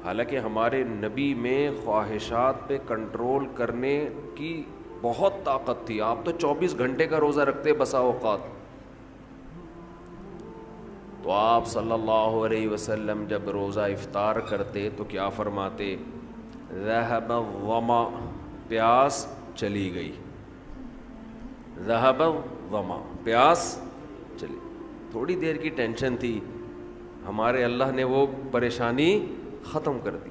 حالانکہ ہمارے نبی میں خواہشات پہ کنٹرول کرنے کی بہت طاقت تھی. آپ تو 24 گھنٹے کا روزہ رکھتے بسا اوقات. تو آپ صلی اللہ علیہ وسلم جب روزہ افطار کرتے تو کیا فرماتے؟ ذہب الظما، پیاس چلی گئی. ذہب الظما، پیاس چلی. تھوڑی دیر کی ٹینشن تھی، ہمارے اللہ نے وہ پریشانی ختم کر دی.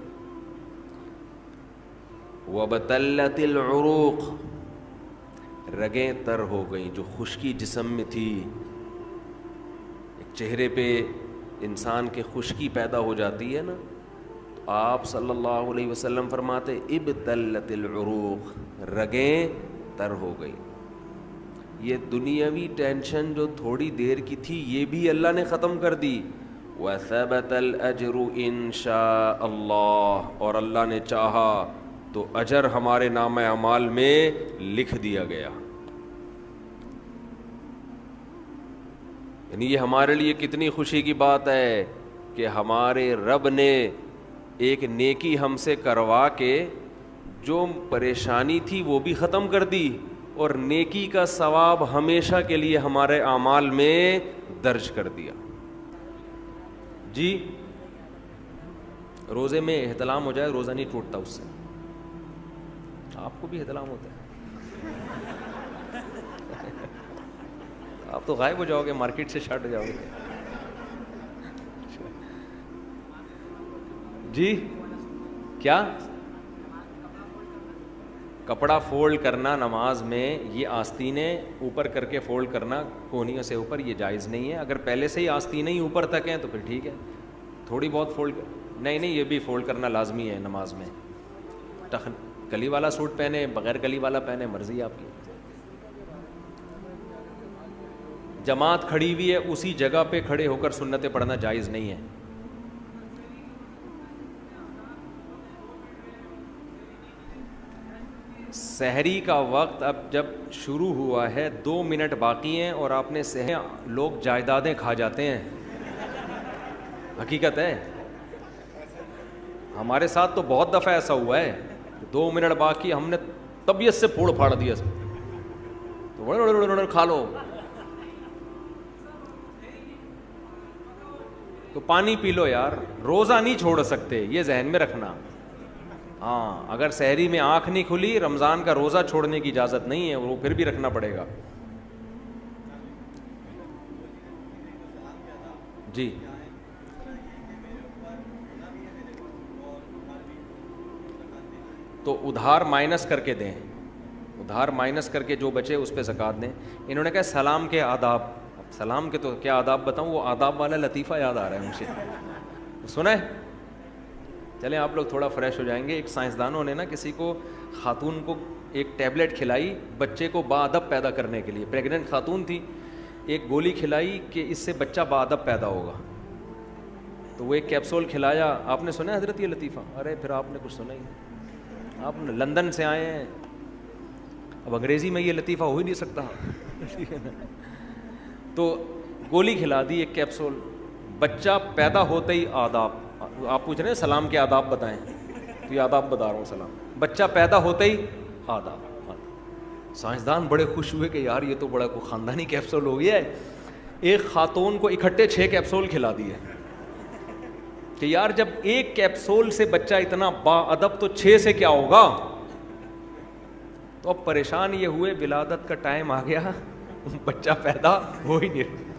وَبَتَلَّتِ الْعُرُوقُ، رگیں تر ہو گئیں. جو خشکی جسم میں تھی، ایک چہرے پہ انسان کے خشکی پیدا ہو جاتی ہے نا، تو آپ صلی اللہ علیہ وسلم فرماتے ابتلت العروق، رگیں تر ہو گئی. یہ دنیاوی ٹینشن جو تھوڑی دیر کی تھی یہ بھی اللہ نے ختم کر دی. وَثَبَتَ الْأَجْرُ إِن شَاءَ اللَّهُ، اور اللہ نے چاہا تو اجر ہمارے نامہ اعمال میں لکھ دیا گیا. یعنی یہ ہمارے لیے کتنی خوشی کی بات ہے کہ ہمارے رب نے ایک نیکی ہم سے کروا کے جو پریشانی تھی وہ بھی ختم کر دی، اور نیکی کا ثواب ہمیشہ کے لیے ہمارے اعمال میں درج کر دیا. جی روزے میں احتلام ہو جائے، روزہ نہیں ٹوٹتا اس سے. آپ کو بھی احتلام ہوتا ہے؟ آپ تو غائب ہو جاؤ گے، مارکیٹ سے شٹ ہو جاؤ گے. جی کیا؟ کپڑا فولڈ کرنا نماز میں، یہ آستینیں اوپر کر کے فولڈ کرنا کونیوں سے اوپر، یہ جائز نہیں ہے. اگر پہلے سے ہی آستینیں ہی اوپر تک ہیں تو پھر ٹھیک ہے، تھوڑی بہت فولڈ نہیں، یہ بھی فولڈ کرنا لازمی ہے نماز میں. کلی والا سوٹ پہنے، بغیر کلی والا پہنے، مرضی آپ کی. جماعت کھڑی ہوئی ہے، اسی جگہ پہ کھڑے ہو کر سنتیں پڑھنا جائز نہیں ہے. سحری کا وقت اب جب شروع ہوا ہے، 2 منٹ باقی ہیں اور آپ نے لوگ جائیدادیں کھا جاتے ہیں. حقیقت ہے، ہمارے ساتھ تو بہت دفعہ ایسا ہوا ہے. 2 منٹ باقی، ہم نے طبیعت سے پھوڑ پھاڑ دیا تو کھا لو. تو پانی پی لو یار، روزہ نہیں چھوڑ سکتے، یہ ذہن میں رکھنا. ہاں اگر سحری میں آنکھ نہیں کھلی، رمضان کا روزہ چھوڑنے کی اجازت نہیں ہے، وہ پھر بھی رکھنا پڑے گا. جی تو ادھار مائنس کر کے دیں، ادھار مائنس کر کے جو بچے اس پہ زکوٰۃ دیں. انہوں نے کہا سلام کے آداب. سلام کے تو کیا آداب بتاؤں، وہ آداب والا لطیفہ یاد آ رہا ہے مجھے، سنا ہے؟ چلیں آپ لوگ تھوڑا فریش ہو جائیں گے. ایک سائنسدانوں نے نا کسی کو، خاتون کو ایک ٹیبلٹ کھلائی بچے کو باادب پیدا کرنے کے لیے. پریگننٹ خاتون تھی، ایک گولی کھلائی کہ اس سے بچہ باادب پیدا ہوگا. تو وہ ایک کیپسول کھلایا. آپ نے سنا ہے حضرت یہ لطیفہ؟ ارے پھر آپ نے کچھ سنا ہی نہیں، آپ لندن سے آئے ہیں، اب انگریزی میں یہ لطیفہ ہو ہی نہیں سکتا. تو گولی کھلا دی ایک کیپسول، بچہ پیدا ہوتے ہی آداب. آپ پوچھ رہے ہیں سلام کے آداب بتائیں، تو یہ آداب بتا رہا ہوں. سلام، بچہ پیدا ہوتے ہی آداب. سائنسدان بڑے خوش ہوئے کہ یار یہ تو بڑا کوئی خاندانی کیپسول ہو گیا ہے. ایک خاتون کو اکٹھے 6 کیپسول کھلا دیے کہ یار جب ایک کیپسول سے بچہ اتنا با ادب تو 6 سے کیا ہوگا. تو اب پریشان یہ ہوئے، ولادت کا ٹائم آ گیا، بچہ پیدا ہو ہی نہیں.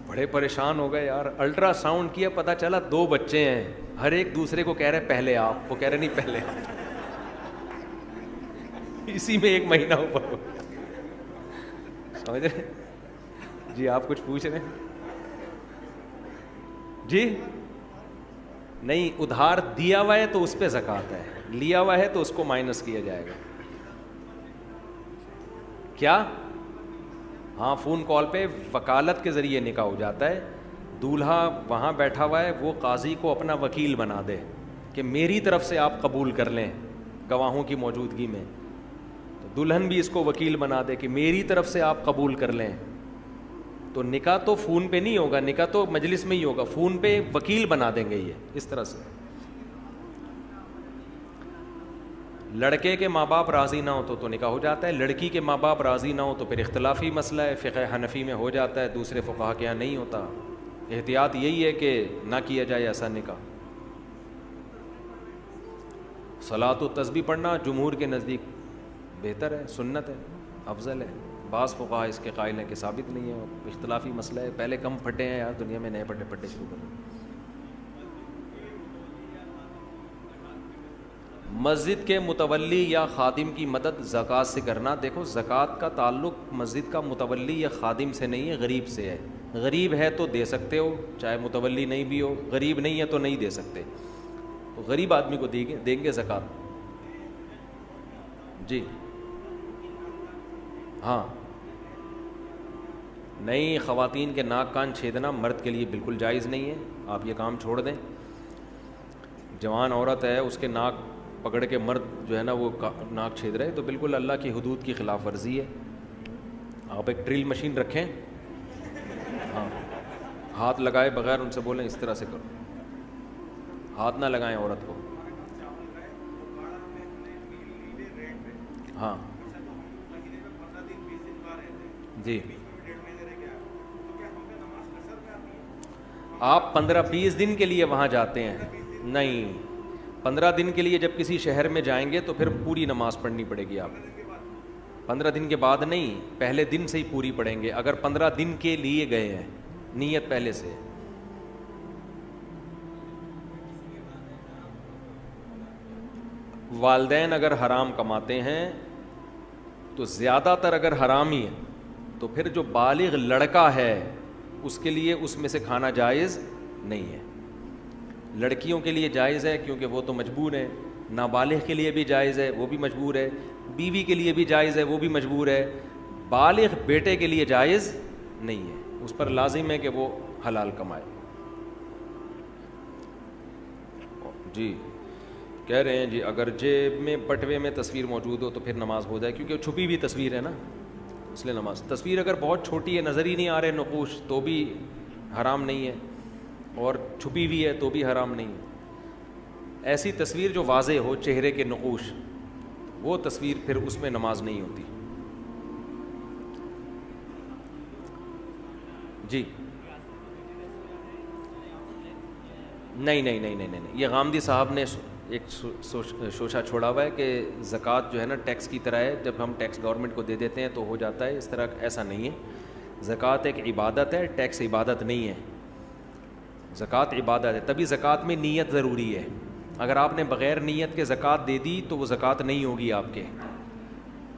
بڑے پریشان ہو گئے یار. الٹرا ساؤنڈ کیا، پتہ چلا 2 بچے ہیں. ہر ایک دوسرے کو کہہ رہے پہلے آپ، وہ کہہ رہے نہیں پہلے آپ. اسی میں 1 مہینہ اوپر ہو. سمجھ رہے جی؟ آپ کچھ پوچھ رہے ہیں جی؟ نہیں، ادھار دیا ہوا ہے تو اس پہ زکوٰۃ ہے، لیا ہوا ہے تو اس کو مائنس کیا جائے گا. کیا؟ ہاں فون کال پہ وکالت کے ذریعے نکاح ہو جاتا ہے. دولہا وہاں بیٹھا ہوا ہے، وہ قاضی کو اپنا وکیل بنا دے کہ میری طرف سے آپ قبول کر لیں گواہوں کی موجودگی میں. تو دلہن بھی اس کو وکیل بنا دے کہ میری طرف سے آپ قبول کر لیں. تو نکاح تو فون پہ نہیں ہوگا, نکاح تو مجلس میں ہی ہوگا, فون پہ وکیل بنا دیں گے یہ اس طرح سے. لڑکے کے ماں باپ راضی نہ ہو تو نکاح ہو جاتا ہے, لڑکی کے ماں باپ راضی نہ ہو تو پھر اختلافی مسئلہ ہے, فقہ حنفی میں ہو جاتا ہے, دوسرے فقہا کے یہاں نہیں ہوتا. احتیاط یہی ہے کہ نہ کیا جائے ایسا نکاح. صلاۃ و تسبیح پڑھنا جمہور کے نزدیک بہتر ہے, سنت ہے, افضل ہے. بعض فقہا اس کے قائل ہیں کہ ثابت نہیں ہے, اختلافی مسئلہ ہے. پہلے کم پھٹے ہیں یار دنیا میں, نئے پھٹے شروع کریں. مسجد کے متولی یا خادم کی مدد زکوٰۃ سے کرنا. دیکھو زکوٰۃ کا تعلق مسجد کا متولی یا خادم سے نہیں ہے, غریب سے ہے. غریب ہے تو دے سکتے ہو, چاہے متولی نہیں بھی ہو. غریب نہیں ہے تو نہیں دے سکتے. تو غریب آدمی کو دیں گے زکوٰۃ. جی ہاں, نہیں, خواتین کے ناک کان چھیدنا مرد کے لیے بالکل جائز نہیں ہے. آپ یہ کام چھوڑ دیں. جوان عورت ہے, اس کے ناک پکڑ کے مرد جو ہے نا وہ ناک چھید رہے, تو بالکل اللہ کی حدود کی خلاف ورزی ہے. آپ ایک ڈرل مشین رکھیں, ہاں, ہاتھ لگائے بغیر ان سے بولیں اس طرح سے کرو, ہاتھ نہ لگائیں عورت کو. ہاں جی, آپ 15-20 دن کے لیے وہاں جاتے ہیں. نہیں, 15 دن کے لیے جب کسی شہر میں جائیں گے تو پھر پوری نماز پڑھنی پڑے گی. آپ 15 دن کے بعد نہیں, پہلے دن سے ہی پوری پڑھیں گے. اگر 15 دن کے لیے گئے ہیں, نیت پہلے سے. والدین اگر حرام کماتے ہیں تو زیادہ تر اگر حرام ہی ہے تو پھر جو بالغ لڑکا ہے اس کے لیے اس میں سے کھانا جائز نہیں ہے. لڑکیوں کے لیے جائز ہے کیونکہ وہ تو مجبور ہیں, نابالغ کے لیے بھی جائز ہے, وہ بھی مجبور ہے, بیوی کے لیے بھی جائز ہے, وہ بھی مجبور ہے. بالغ بیٹے کے لیے جائز نہیں ہے, اس پر لازم ہے کہ وہ حلال کمائے. جی کہہ رہے ہیں جی اگر جیب میں بٹوے میں تصویر موجود ہو تو پھر نماز ہو جائے, کیونکہ چھپی ہوئی تصویر ہے نا, اس لیے نماز. تصویر اگر بہت چھوٹی ہے, نظر ہی نہیں آ رہے نقوش, تو بھی حرام نہیں ہے, اور چھپی ہوئی ہے تو بھی حرام نہیں ہے. ایسی تصویر جو واضح ہو, چہرے کے نقوش, وہ تصویر پھر اس میں نماز نہیں ہوتی. جی نہیں نہیں نہیں نہیں نہیں, یہ غامدی صاحب نے ایک شوشہ چھوڑا ہوا ہے کہ زکوٰۃ جو ہے نا ٹیکس کی طرح ہے, جب ہم ٹیکس گورنمنٹ کو دے دیتے ہیں تو ہو جاتا ہے. اس طرح ایسا نہیں ہے. زکوٰۃ ایک عبادت ہے, ٹیکس عبادت نہیں ہے. زکوٰۃ عبادت ہے, تبھی زکوٰۃ میں نیت ضروری ہے. اگر آپ نے بغیر نیت کے زکوٰۃ دے دی تو وہ زکوٰۃ نہیں ہوگی آپ کے.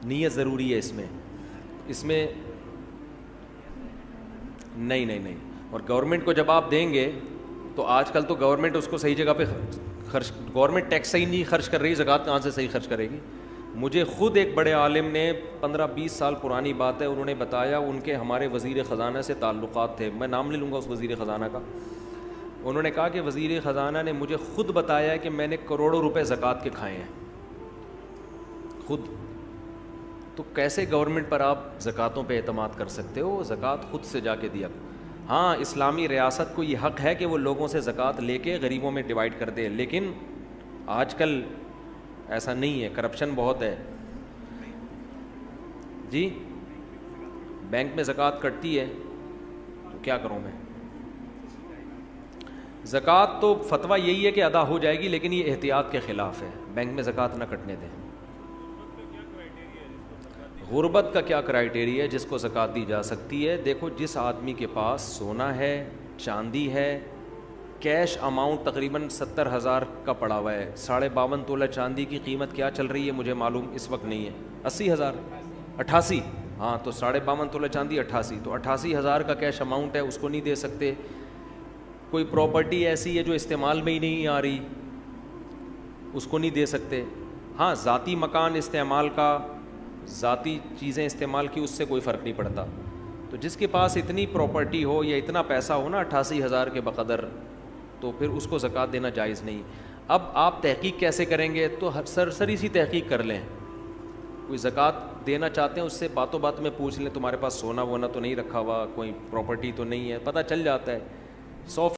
نیت ضروری ہے اس میں نہیں نہیں نہیں. اور گورنمنٹ کو جب آپ دیں گے تو آج کل تو گورنمنٹ اس کو صحیح جگہ پہ خرچ, گورنمنٹ ٹیکس صحیح نہیں خرچ کر رہی, زکوٰۃ کہاں سے صحیح خرچ کرے گی. مجھے خود ایک بڑے عالم نے 15-20 سال پرانی بات ہے, انہوں نے بتایا ان کے ہمارے وزیر خزانہ سے تعلقات تھے, میں نام لے لوں گا اس وزیر خزانہ کا. انہوں نے کہا کہ وزیر خزانہ نے مجھے خود بتایا کہ میں نے کروڑوں روپے زکوٰۃ کے کھائے ہیں خود. تو کیسے گورنمنٹ پر آپ زکوٰۃوں پہ اعتماد کر سکتے ہو؟ زکوٰۃ خود سے جا کے دیا. ہاں اسلامی ریاست کو یہ حق ہے کہ وہ لوگوں سے زکوٰۃ لے کے غریبوں میں ڈیوائڈ کر دے, لیکن آج کل ایسا نہیں ہے, کرپشن بہت ہے. جی بینک میں زکوٰۃ کٹتی ہے تو کیا کروں میں؟ زکوٰۃ تو فتویٰ یہی ہے کہ ادا ہو جائے گی, لیکن یہ احتیاط کے خلاف ہے, بینک میں زکوٰۃ نہ کٹنے دیں. غربت کا کیا کرائیٹیریا ہے جس کو زکوٰۃ دی جا سکتی ہے؟ دیکھو جس آدمی کے پاس سونا ہے, چاندی ہے, کیش اماؤنٹ تقریباً 70,000 کا پڑا ہوا ہے. 52.5 تولہ چاندی کی قیمت کیا چل رہی ہے مجھے معلوم اس وقت نہیں ہے, 80,000 88, ہاں تو 52.5 تولہ چاندی 88, تو 88,000 کا کیش اماؤنٹ ہے, اس کو نہیں دے سکتے. کوئی پراپرٹی ایسی ہے جو استعمال میں ہی نہیں آ رہی, اس کو نہیں دے سکتے. ہاں ذاتی مکان استعمال کا, ذاتی چیزیں استعمال کی, اس سے کوئی فرق نہیں پڑتا. تو جس کے پاس اتنی پراپرٹی ہو یا اتنا پیسہ ہو نا 88,000 کے بقدر, تو پھر اس کو زکوٰۃ دینا جائز نہیں. اب آپ تحقیق کیسے کریں گے؟ تو سرسری سی تحقیق کر لیں, کوئی زکوٰۃ دینا چاہتے ہیں اس سے باتوں بات میں پوچھ لیں تمہارے پاس سونا وونا تو نہیں رکھا ہوا, کوئی پراپرٹی تو نہیں ہے, پتہ چل جاتا ہے. 100